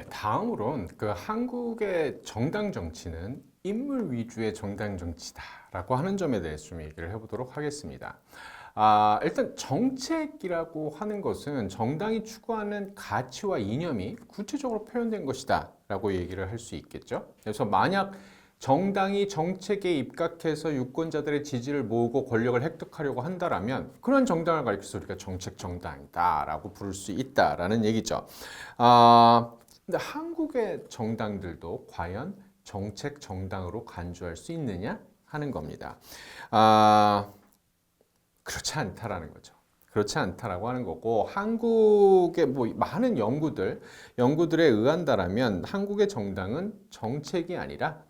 다음으론 한국의 정당 정치는 인물 위주의 정당 정치다라고 하는 점에 대해서 좀 얘기를 해보도록 하겠습니다. 일단 정책이라고 하는 것은 정당이 추구하는 가치와 이념이 구체적으로 표현된 것이다라고 얘기를 할 수 있겠죠. 그래서 만약 정당이 정책에 입각해서 유권자들의 지지를 모으고 권력을 획득하려고 한다라면 그런 정당을 가리켜서 우리가 정책 정당이다라고 부를 수 있다라는 얘기죠. 근데 한국의 정당들도 과연 정책 정당으로 간주할 수 있느냐 하는 겁니다. 그렇지 않다라는 거죠. 그렇지 않다라고 하는 거고, 한국의 많은 연구들에 의한다라면 한국의 정당은 정책이 아니라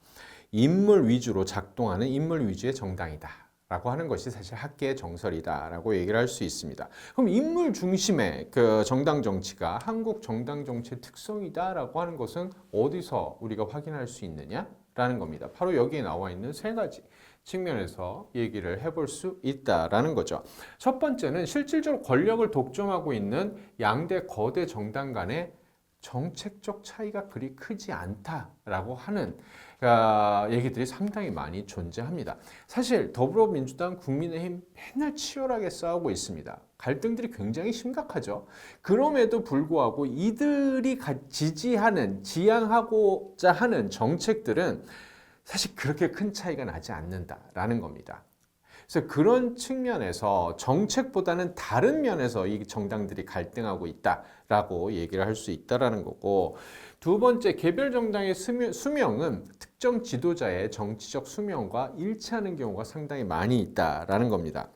인물 위주로 작동하는 인물 위주의 정당이다 라고 하는 것이 사실 학계의 정설이다 라고 얘기를 할 수 있습니다. 그럼 인물 중심의 정당 정치가 한국 정당 정치의 특성이다 라고 하는 것은 어디서 우리가 확인할 수 있느냐 라는 겁니다. 바로 여기에 나와 있는 세 가지 측면에서 얘기를 해볼 수 있다라는 거죠. 첫 번째는 실질적으로 권력을 독점하고 있는 양대 거대 정당 간의 정책적 차이가 그리 크지 않다라고 하는 얘기들이 상당히 많이 존재합니다. 사실 더불어민주당, 국민의힘 맨날 치열하게 싸우고 있습니다. 갈등들이 굉장히 심각하죠. 그럼에도 불구하고 이들이 지향하고자 하는 정책들은 사실 그렇게 큰 차이가 나지 않는다라는 겁니다. 그래서 그런 측면에서 정책보다는 다른 면에서 이 정당들이 갈등하고 있다라고 얘기를 할 수 있다라는 거고, 두 번째, 개별 정당의 수명은 특정 지도자의 정치적 수명과 일치하는 경우가 상당히 많이 있다라는 겁니다.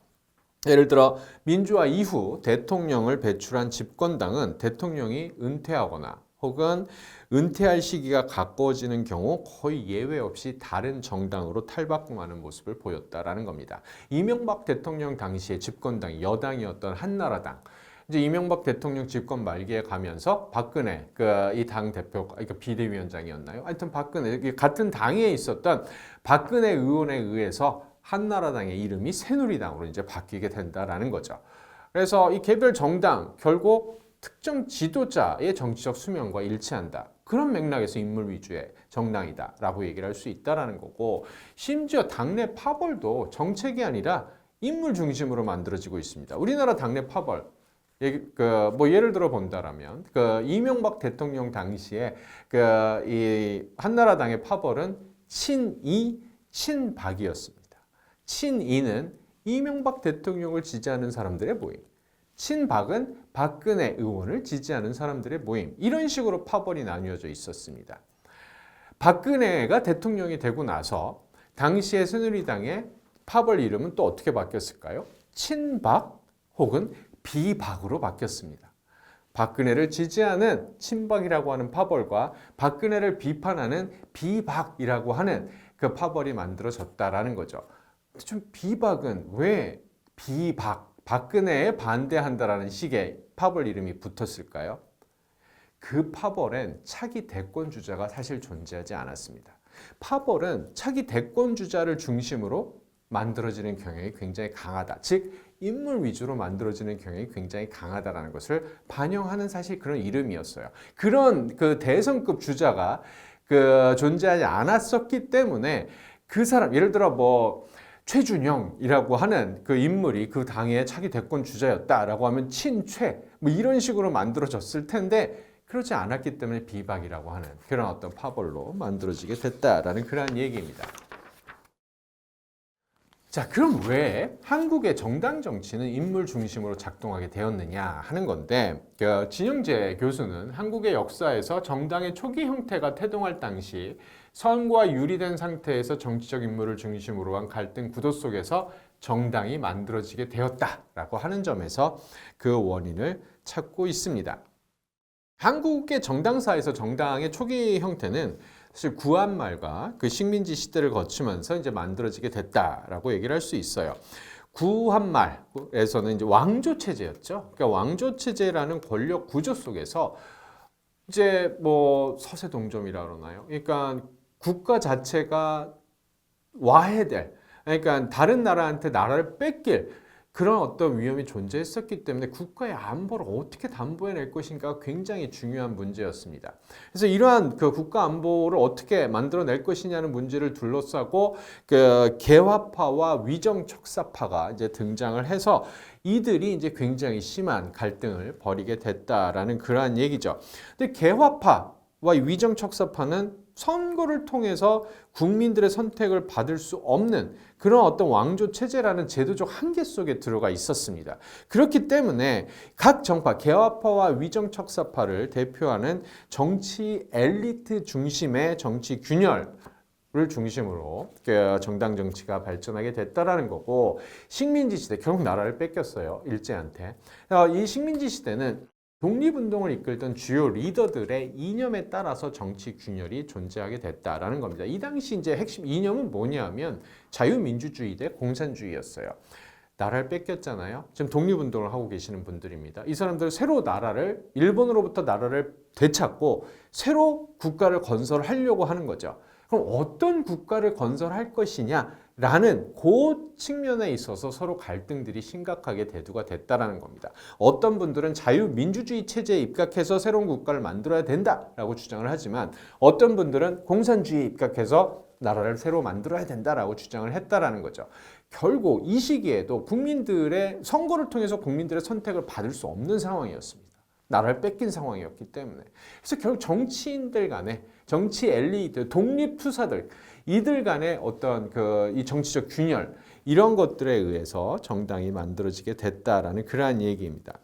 예를 들어 민주화 이후 대통령을 배출한 집권당은 대통령이 은퇴하거나 혹은 은퇴할 시기가 가까워지는 경우 거의 예외 없이 다른 정당으로 탈바꿈하는 모습을 보였다라는 겁니다. 이명박 대통령 당시에 집권당이 여당이었던 한나라당, 이제 이명박 대통령 집권 말기에 가면서 박근혜 이 당 대표, 그러니까 비대위원장이었나요? 하여튼 박근혜 같은 당에 있었던 박근혜 의원에 의해서 한나라당의 이름이 새누리당으로 이제 바뀌게 된다라는 거죠. 그래서 이 개별 정당 결국 특정 지도자의 정치적 수명과 일치한다. 그런 맥락에서 인물 위주의 정당이다라고 얘기를 할 수 있다라는 거고, 심지어 당내 파벌도 정책이 아니라 인물 중심으로 만들어지고 있습니다. 우리나라 당내 파벌, 예를 들어 본다라면 이명박 대통령 당시에 이 한나라당의 파벌은 친이, 친박이었습니다. 친이는 이명박 대통령을 지지하는 사람들의 모임, 친박은 박근혜 의원을 지지하는 사람들의 모임, 이런 식으로 파벌이 나뉘어져 있었습니다. 박근혜가 대통령이 되고 나서 당시의 새누리당의 파벌 이름은 또 어떻게 바뀌었을까요? 친박 혹은 비박으로 바뀌었습니다. 박근혜를 지지하는 친박이라고 하는 파벌과 박근혜를 비판하는 비박이라고 하는 그 파벌이 만들어졌다라는 거죠. 좀 비박은 왜 박근혜에 반대한다라는 식의 파벌 이름이 붙었을까요? 그 파벌엔 차기 대권 주자가 사실 존재하지 않았습니다. 파벌은 차기 대권 주자를 중심으로 만들어지는 경향이 굉장히 강하다. 즉 인물 위주로 만들어지는 경향이 굉장히 강하다라는 것을 반영하는 사실 그런 이름이었어요. 그런 대선급 주자가 존재하지 않았었기 때문에 그 사람, 예를 들어 최준형이라고 하는 그 인물이 그 당의 차기 대권 주자였다라고 하면 친최 이런 식으로 만들어졌을 텐데, 그렇지 않았기 때문에 비박이라고 하는 그런 어떤 파벌로 만들어지게 됐다라는 그런 얘기입니다. 자, 그럼 왜 한국의 정당 정치는 인물 중심으로 작동하게 되었느냐 하는 건데, 진영재 교수는 한국의 역사에서 정당의 초기 형태가 태동할 당시 선거가 유리된 상태에서 정치적 인물을 중심으로 한 갈등 구도 속에서 정당이 만들어지게 되었다라고 하는 점에서 그 원인을 찾고 있습니다. 한국의 정당사에서 정당의 초기 형태는 사실 구한말과 식민지 시대를 거치면서 이제 만들어지게 됐다라고 얘기를 할 수 있어요. 구한말에서는 이제 왕조 체제였죠. 그러니까 왕조 체제라는 권력 구조 속에서 이제 서세 동점이라 그러나요? 그러니까 국가 자체가 와해될, 그러니까 다른 나라한테 나라를 뺏길 그런 어떤 위험이 존재했었기 때문에 국가의 안보를 어떻게 담보해낼 것인가가 굉장히 중요한 문제였습니다. 그래서 이러한 그 국가 안보를 어떻게 만들어낼 것이냐는 문제를 둘러싸고 그 개화파와 위정 척사파가 이제 등장을 해서 이들이 이제 굉장히 심한 갈등을 벌이게 됐다라는 그러한 얘기죠. 근데 개화파와 위정 척사파는 선거를 통해서 국민들의 선택을 받을 수 없는 그런 어떤 왕조 체제라는 제도적 한계 속에 들어가 있었습니다. 그렇기 때문에 각 정파, 개화파와 위정척사파를 대표하는 정치 엘리트 중심의 정치 균열을 중심으로 정당 정치가 발전하게 됐다라는 거고, 식민지 시대 결국 나라를 뺏겼어요, 일제한테. 이 식민지 시대는 독립운동을 이끌던 주요 리더들의 이념에 따라서 정치 균열이 존재하게 됐다라는 겁니다. 이 당시 이제 핵심 이념은 뭐냐면 자유민주주의 대 공산주의였어요. 나라를 뺏겼잖아요. 지금 독립운동을 하고 계시는 분들입니다. 이 사람들은 새로 나라를, 일본으로부터 나라를 되찾고 새로 국가를 건설하려고 하는 거죠. 그럼 어떤 국가를 건설할 것이냐라는 그 측면에 있어서 서로 갈등들이 심각하게 대두가 됐다라는 겁니다. 어떤 분들은 자유민주주의 체제에 입각해서 새로운 국가를 만들어야 된다라고 주장을 하지만, 어떤 분들은 공산주의에 입각해서 나라를 새로 만들어야 된다라고 주장을 했다라는 거죠. 결국 이 시기에도 국민들의 선거를 통해서 국민들의 선택을 받을 수 없는 상황이었습니다. 나라를 뺏긴 상황이었기 때문에. 그래서 결국 정치인들 간에, 정치 엘리트, 독립투사들, 이들 간의 어떤 이 정치적 균열, 이런 것들에 의해서 정당이 만들어지게 됐다라는 그러한 얘기입니다.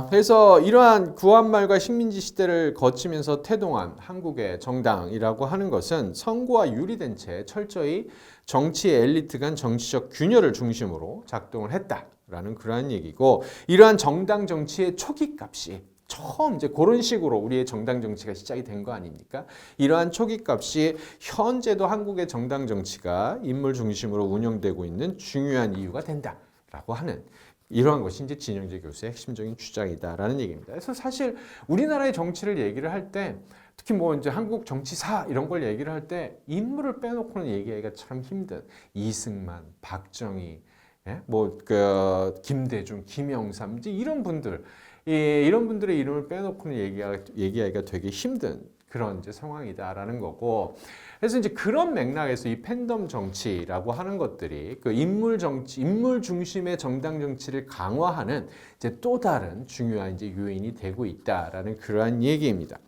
그래서 이러한 구한말과 식민지 시대를 거치면서 태동한 한국의 정당이라고 하는 것은 선구와 유리된 채 철저히 정치 엘리트 간 정치적 균열을 중심으로 작동을 했다라는 그러한 얘기고, 이러한 정당 정치의 초기값이 처음 이제 그런 식으로 우리의 정당 정치가 시작이 된 거 아닙니까? 이러한 초기값이 현재도 한국의 정당 정치가 인물 중심으로 운영되고 있는 중요한 이유가 된다라고 하는, 이러한 것이 이제 진영재 교수의 핵심적인 주장이다라는 얘기입니다. 그래서 사실 우리나라의 정치를 얘기를 할 때, 특히 뭐 이제 한국 정치사 이런 걸 얘기를 할 때 인물을 빼놓고는 얘기하기가 참 힘든 이승만, 박정희, 김대중, 김영삼, 이제 이런 분들, 이런 분들의 이름을 빼놓고는 얘기하기가 되게 힘든 그런 이제 상황이다라는 거고. 그래서 이제 그런 맥락에서 이 팬덤 정치라고 하는 것들이 그 인물 정치, 인물 중심의 정당 정치를 강화하는 이제 또 다른 중요한 이제 요인이 되고 있다라는 그러한 얘기입니다.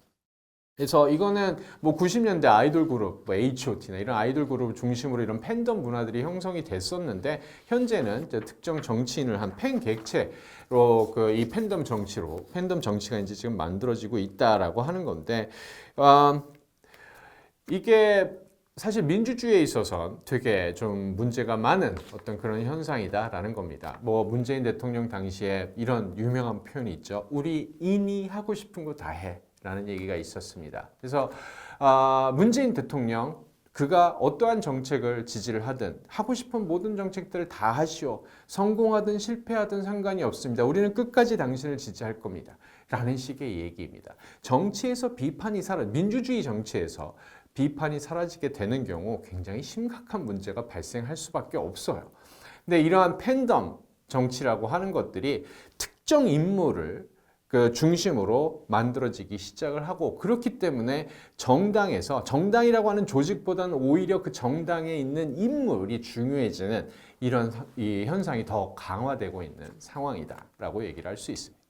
그래서 이거는 뭐 90년대 아이돌 그룹, 뭐 H.O.T나 이런 아이돌 그룹을 중심으로 이런 팬덤 문화들이 형성이 됐었는데, 현재는 이제 특정 정치인을 한 팬 객체로 이 팬덤 정치가 이제 지금 만들어지고 있다라고 하는 건데, 이게 사실 민주주의에 있어서 되게 좀 문제가 많은 어떤 그런 현상이다라는 겁니다. 뭐 문재인 대통령 당시에 이런 유명한 표현이 있죠. 우리 인이 하고 싶은 거 다 해. 라는 얘기가 있었습니다. 그래서 문재인 대통령, 그가 어떠한 정책을 지지를 하든 하고 싶은 모든 정책들을 다 하시오. 성공하든 실패하든 상관이 없습니다. 우리는 끝까지 당신을 지지할 겁니다. 라는 식의 얘기입니다. 정치에서 민주주의 정치에서 비판이 사라지게 되는 경우 굉장히 심각한 문제가 발생할 수밖에 없어요. 근데 이러한 팬덤 정치라고 하는 것들이 특정 인물을 중심으로 만들어지기 시작을 하고, 그렇기 때문에 정당이라고 하는 조직보다는 오히려 그 정당에 있는 인물이 중요해지는 이 현상이 더 강화되고 있는 상황이다라고 얘기를 할 수 있습니다.